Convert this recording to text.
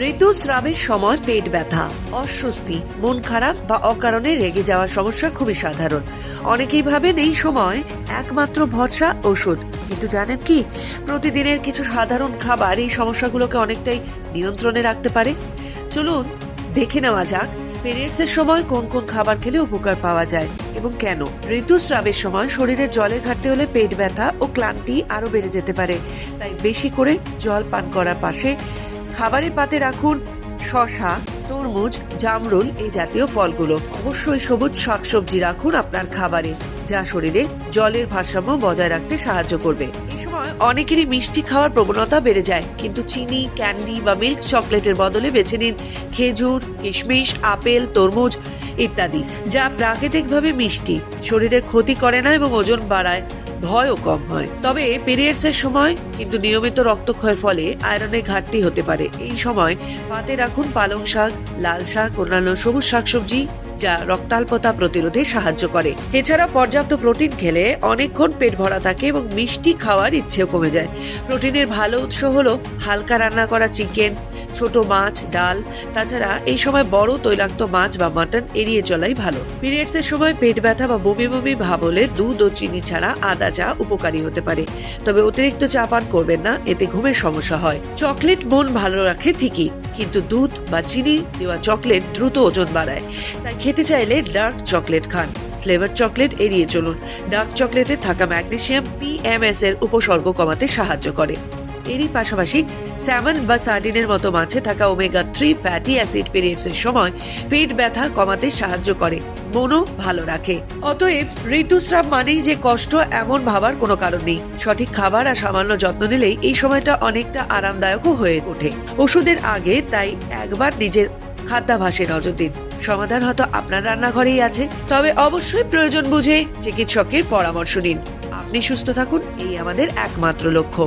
ঋতুস্রাবের সময় পেট ব্যথা, অস্বস্তি, মন খারাপ বা অকারণে রেগে যাওয়ার সমস্যা খুবই সাধারণ। অনেকেই ভাবেন এই সময় একমাত্র ভরসা ওষুধ, কিন্তু জানেন কি, প্রতিদিনের কিছু সাধারণ খাবার এই সমস্যাগুলোকে অনেকটাই নিয়ন্ত্রণে রাখতে পারে। চলুন দেখে নেওয়া যাক পিরিয়ডসের সময় কোন কোন খাবার খেলে উপকার পাওয়া যায় এবং কেন। ঋতুস্রাবের সময় শরীরে জলের ঘাটতি হলে পেট ব্যথা ও ক্লান্তি আরো বেড়ে যেতে পারে, তাই বেশি করে জল পান করার পাশে খাবারের পাতে রাখুন শসা, তরমুজ, জামরুল এই জাতীয় ফলগুলো। অবশ্যই সবুজ শাকসবজি রাখুন আপনার খাবারে, যা শরীরে জলের ভারসাম্য বজায় রাখতে সাহায্য করবে। এই সময় অনেকেরই মিষ্টি খাওয়ার প্রবণতা বেড়ে যায়, কিন্তু চিনি, ক্যান্ডি বা মিল্ক চকলেটের বদলে বেছে নিন খেজুর, কিশমিশ, আপেল, তরমুজ ইত্যাদি, যা প্রাকৃতিকভাবে মিষ্টি, শরীরে ক্ষতি করে না এবং ওজন বাড়ায়, ভয়ও কম হয়। তবে পিরিয়ডসের সময় কিন্তু নিয়মিত রক্তক্ষয়ের ফলে আয়রনের ঘাটতি হতে পারে। এই সময় পাতে রাখুন পালং শাক, লাল শাক, অন্যান্য সবুজ শাকসবজি, যা রক্তাল্পতা প্রতিরোধে সাহায্য করে। এছাড়া পর্যাপ্ত প্রোটিন খেলে অনেকক্ষণ পেট ভরা থাকে এবং মিষ্টি খাওয়ার ইচ্ছেও কমে যায়। প্রোটিনের ভালো উৎস হলো হালকা রান্না করা চিকেন, ছোট মাছ, ডাল। তাছাড়া এই সময় বড় তৈলাক্ত মাছ বা মাটন এড়িয়ে চলাই ভালো। পিরিয়ডসের সময় পেট ব্যথা বা বমি বমি ভাব হলে দুধ ও চিনি ছাড়া আদা চা উপকারী হতে পারে, তবে অতিরিক্ত চা পান করবেন না, এতে ঘুমের সমস্যা হয়। চকলেট মন ভালো রাখে ঠিকই, কিন্তু দুধ বা চিনি দেওয়া চকলেট দ্রুত ওজন বাড়ায়, তাই খেতে চাইলে ডার্ক চকলেট খান। ফ্লেভার চকলেট এড়িয়ে চলুন। ডার্ক চকলেটে থাকা ম্যাগনেসিয়াম PMS এর উপসর্গ কমাতে সাহায্য করে। এরই পাশাপাশি স্যামন বা সার্ডিনের মতো মাছে থাকা ওমেগা-3 ফ্যাটি অ্যাসিড পিরিয়ডসের সময় পেট ব্যথা কমাতে সাহায্য করে, মনও ভালো রাখে। অতএব ঋতুস্রাব মানেই যে কষ্ট এমন ভাবার কোনো কারণ নেই। সঠিক খাবার আর সামান্য যত্ন নিলেই এই সময়টা অনেকটা আরামদায়কও হয়ে ওঠে। ওষুধের আগে তাই একবার নিজের খাদ্যাভ্যাসে নজর দিন। সমাধান হয়তো আপনার রান্নাঘরেই আছে, তবে অবশ্যই প্রয়োজন বুঝে চিকিৎসকের পরামর্শ নিন। আপনি সুস্থ থাকুন, এই আমাদের একমাত্র লক্ষ্য।